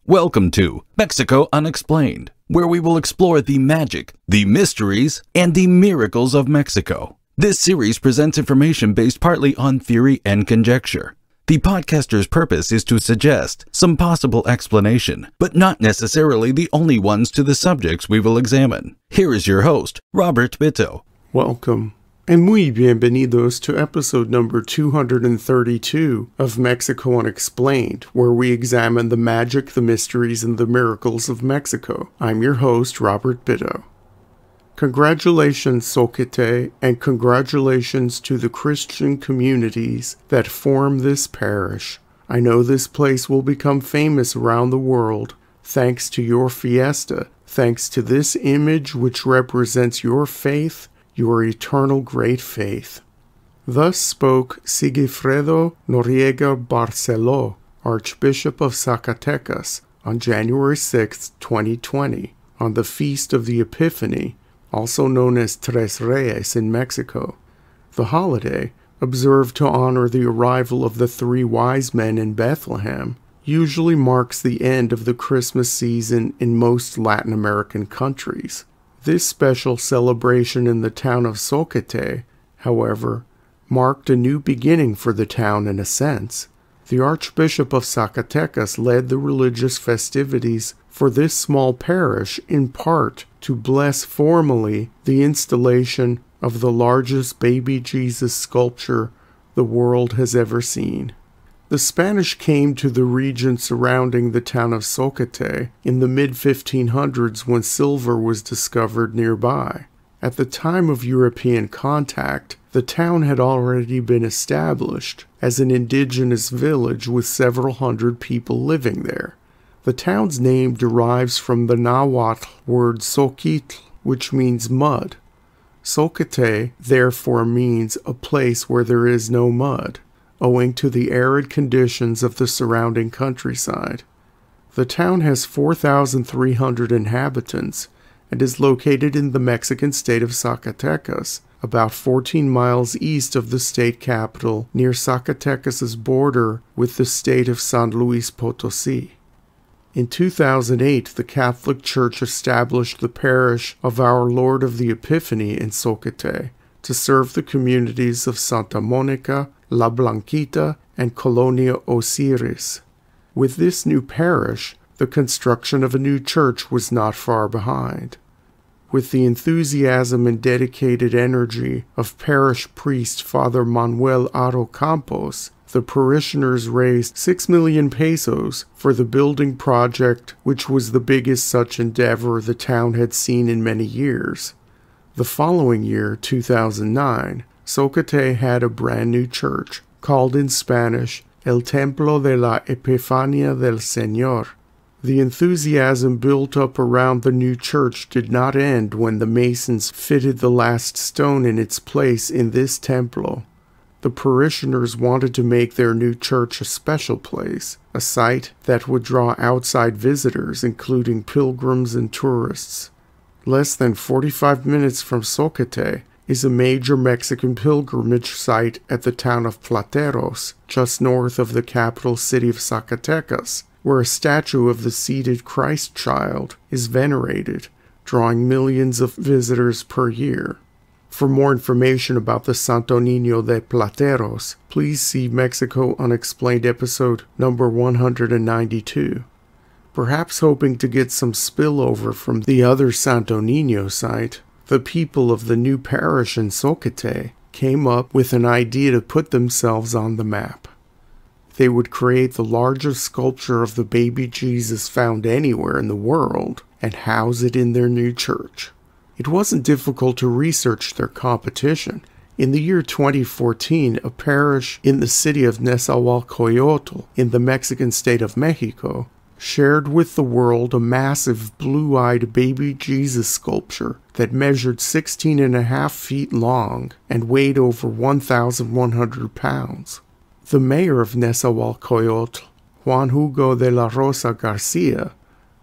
Welcome to Mexico Unexplained, where we will explore the magic, the mysteries, and the miracles of Mexico. This series presents information based partly on theory and conjecture. The podcaster's purpose is to suggest some possible explanation, but not necessarily the only ones to the subjects we will examine. Here is your host, Robert Bitto. Welcome, and muy bienvenidos to episode number 232 of Mexico Unexplained, where we examine the magic, the mysteries, and the miracles of Mexico. I'm your host, Robert Bitto. Congratulations, Zóquite, and congratulations to the Christian communities that form this parish. I know this place will become famous around the world, thanks to your fiesta, thanks to this image which represents your faith, your eternal great faith. Thus spoke Sigifredo Noriega Barceló, Archbishop of Zacatecas, on January 6, 2020, on the Feast of the Epiphany, also known as Tres Reyes in Mexico. The holiday, observed to honor the arrival of the three wise men in Bethlehem, usually marks the end of the Christmas season in most Latin American countries. This special celebration in the town of Zóquite, however, marked a new beginning for the town in a sense. The Archbishop of Zacatecas led the religious festivities for this small parish in part to bless formally the installation of the largest baby Jesus sculpture the world has ever seen. The Spanish came to the region surrounding the town of Zóquite in the mid-1500s when silver was discovered nearby. At the time of European contact, the town had already been established as an indigenous village with several hundred people living there. The town's name derives from the Nahuatl word Zóquite, which means mud. Zóquite therefore means a place where there is no mud, owing to the arid conditions of the surrounding countryside. The town has 4,300 inhabitants and is located in the Mexican state of Zacatecas, about 14 miles east of the state capital, near Zacatecas' border with the state of San Luis Potosí. In 2008, the Catholic Church established the parish of Our Lord of the Epiphany in Zóquite to serve the communities of Santa Mónica, La Blanquita, and Colonia Osiris. With this new parish, the construction of a new church was not far behind. With the enthusiasm and dedicated energy of parish priest Father Manuel Aro Campos, the parishioners raised 6 million pesos for the building project, which was the biggest such endeavor the town had seen in many years. The following year, 2009, Zóquite had a brand new church, called in Spanish El Templo de la Epifanía del Señor. The enthusiasm built up around the new church did not end when the masons fitted the last stone in its place in this templo. The parishioners wanted to make their new church a special place, a site that would draw outside visitors, including pilgrims and tourists. Less than 45 minutes from Zóquite is a major Mexican pilgrimage site at the town of Plateros, just north of the capital city of Zacatecas, where a statue of the seated Christ child is venerated, drawing millions of visitors per year. For more information about the Santo Niño de Plateros, please see Mexico Unexplained episode number 192. Perhaps hoping to get some spillover from the other Santo Niño site, the people of the new parish in Zóquite came up with an idea to put themselves on the map. They would create the largest sculpture of the baby Jesus found anywhere in the world and house it in their new church. It wasn't difficult to research their competition. In the year 2014, a parish in the city of Nezahualcóyotl in the Mexican state of Mexico shared with the world a massive blue-eyed baby Jesus sculpture that measured 16.5 feet long and weighed over 1,100 pounds. The mayor of Nezahualcóyotl, Juan Hugo de la Rosa Garcia,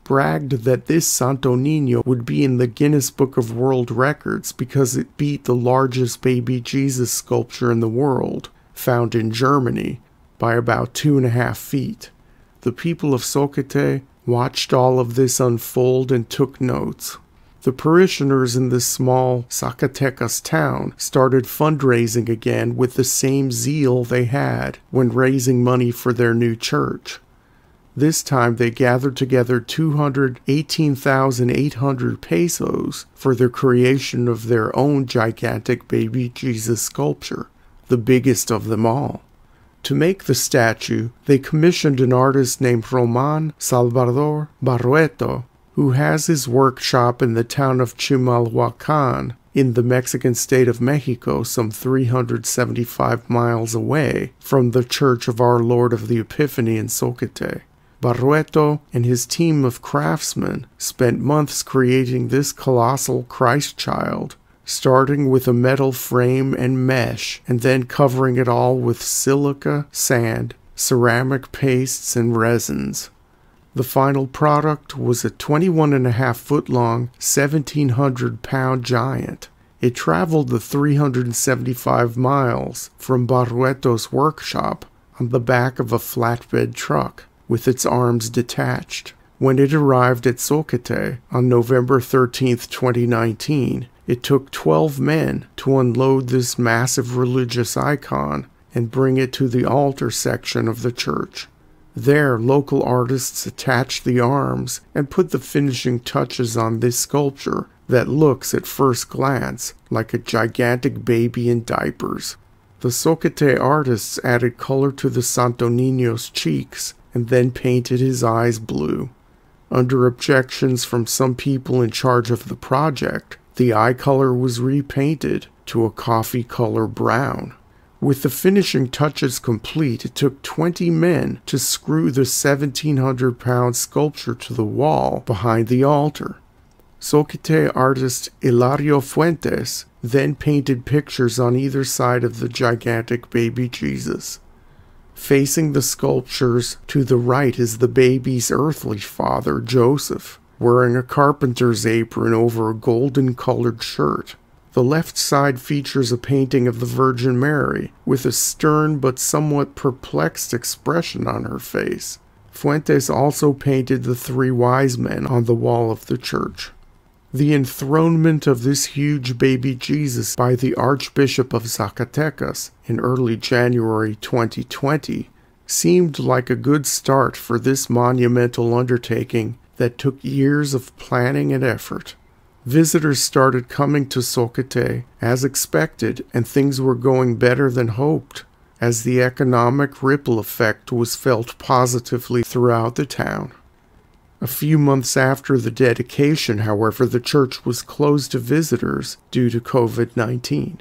bragged that this Santo Niño would be in the Guinness Book of World Records because it beat the largest baby Jesus sculpture in the world, found in Germany, by about 2.5 feet. The people of Zóquite watched all of this unfold and took notes. The parishioners in this small Zacatecas town started fundraising again with the same zeal they had when raising money for their new church. This time they gathered together 218,800 pesos for the creation of their own gigantic baby Jesus sculpture, the biggest of them all. To make the statue, they commissioned an artist named Roman Salvador Barrueto, who has his workshop in the town of Chimalhuacan in the Mexican state of Mexico, some 375 miles away from the Church of Our Lord of the Epiphany in Zóquite. Barrueto and his team of craftsmen spent months creating this colossal Christ child, starting with a metal frame and mesh, and then covering it all with silica, sand, ceramic pastes, and resins. The final product was a 21.5-foot-long, 1,700-pound giant. It traveled the 375 miles from Barrueto's workshop on the back of a flatbed truck, with its arms detached. When it arrived at Zóquite on November 13, 2019, it took 12 men to unload this massive religious icon and bring it to the altar section of the church. There, local artists attached the arms and put the finishing touches on this sculpture that looks at first glance like a gigantic baby in diapers. The Zóquite artists added color to the Santo Niño's cheeks and then painted his eyes blue. Under objections from some people in charge of the project, the eye color was repainted to a coffee color brown. With the finishing touches complete, it took 20 men to screw the 1,700-pound sculpture to the wall behind the altar. Zóquite artist Hilario Fuentes then painted pictures on either side of the gigantic baby Jesus. Facing the sculptures to the right is the baby's earthly father, Joseph, wearing a carpenter's apron over a golden-colored shirt. The left side features a painting of the Virgin Mary, with a stern but somewhat perplexed expression on her face. Fuentes also painted the three wise men on the wall of the church. The enthronement of this huge baby Jesus by the Archbishop of Zacatecas in early January 2020 seemed like a good start for this monumental undertaking that took years of planning and effort. Visitors started coming to Zóquite as expected, and things were going better than hoped, as the economic ripple effect was felt positively throughout the town. A few months after the dedication, however, the church was closed to visitors due to COVID-19.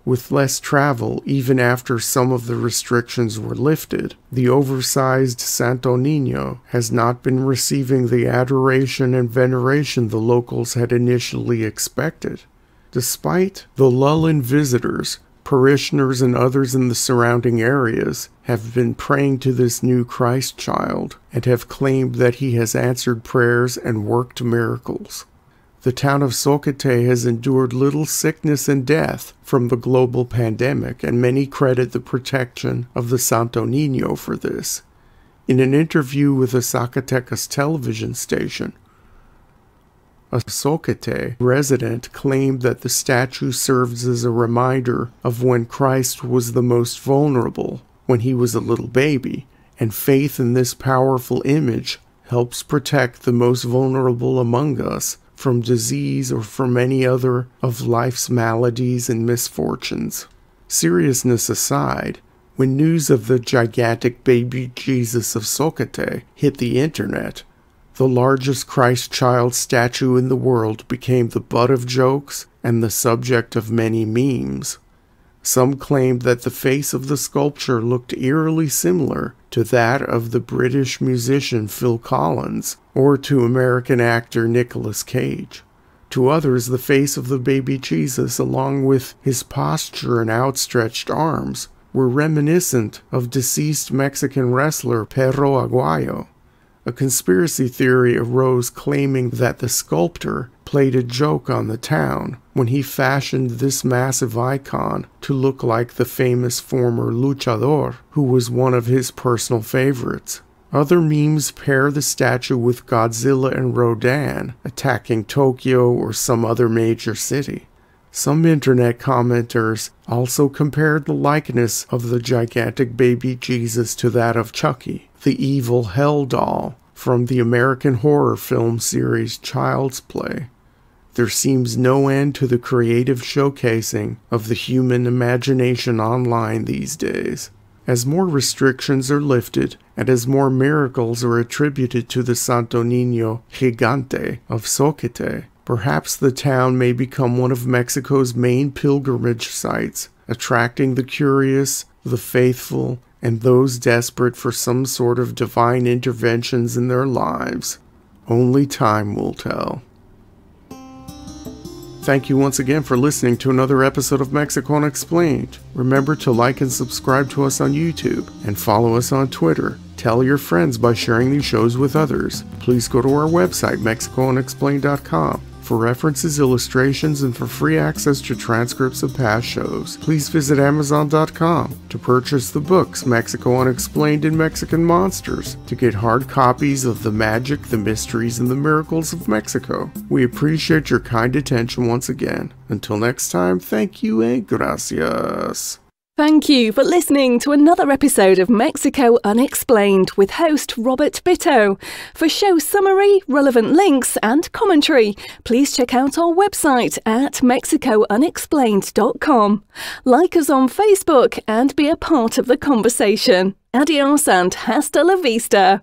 With less travel, even after some of the restrictions were lifted, the oversized Santo Niño has not been receiving the adoration and veneration the locals had initially expected. Despite the lull in visitors, parishioners and others in the surrounding areas have been praying to this new Christ child and have claimed that he has answered prayers and worked miracles. The town of Zóquite has endured little sickness and death from the global pandemic, and many credit the protection of the Santo Niño for this. In an interview with a Zacatecas television station, a Zóquite resident claimed that the statue serves as a reminder of when Christ was the most vulnerable, when he was a little baby, and faith in this powerful image helps protect the most vulnerable among us from disease or from any other of life's maladies and misfortunes. Seriousness aside, when news of the gigantic baby Jesus of Zóquite hit the internet, the largest Christ child statue in the world became the butt of jokes and the subject of many memes. Some claimed that the face of the sculpture looked eerily similar to that of the British musician Phil Collins or to American actor Nicolas Cage. To others, the face of the baby Jesus, along with his posture and outstretched arms, were reminiscent of deceased Mexican wrestler Perro Aguayo. A conspiracy theory arose claiming that the sculptor played a joke on the town when he fashioned this massive icon to look like the famous former luchador, who was one of his personal favorites. Other memes pair the statue with Godzilla and Rodan attacking Tokyo or some other major city. Some internet commenters also compared the likeness of the gigantic baby Jesus to that of Chucky, the evil hell doll from the American horror film series Child's Play. There seems no end to the creative showcasing of the human imagination online these days. As more restrictions are lifted, and as more miracles are attributed to the Santo Niño Gigante of Zóquite, perhaps the town may become one of Mexico's main pilgrimage sites, attracting the curious, the faithful, and those desperate for some sort of divine interventions in their lives. Only time will tell. Thank you once again for listening to another episode of Mexico Unexplained. Remember to like and subscribe to us on YouTube and follow us on Twitter. Tell your friends by sharing these shows with others. Please go to our website, MexicoUnexplained.com, for references, illustrations, and for free access to transcripts of past shows. Please visit Amazon.com to purchase the books Mexico Unexplained and Mexican Monsters to get hard copies of The Magic, the Mysteries, and the Miracles of Mexico. We appreciate your kind attention once again. Until next time, thank you and gracias. Thank you for listening to another episode of Mexico Unexplained with host Robert Bitto. For show summary, relevant links and commentary, please check out our website at mexicounexplained.com. Like us on Facebook and be a part of the conversation. Adios and hasta la vista.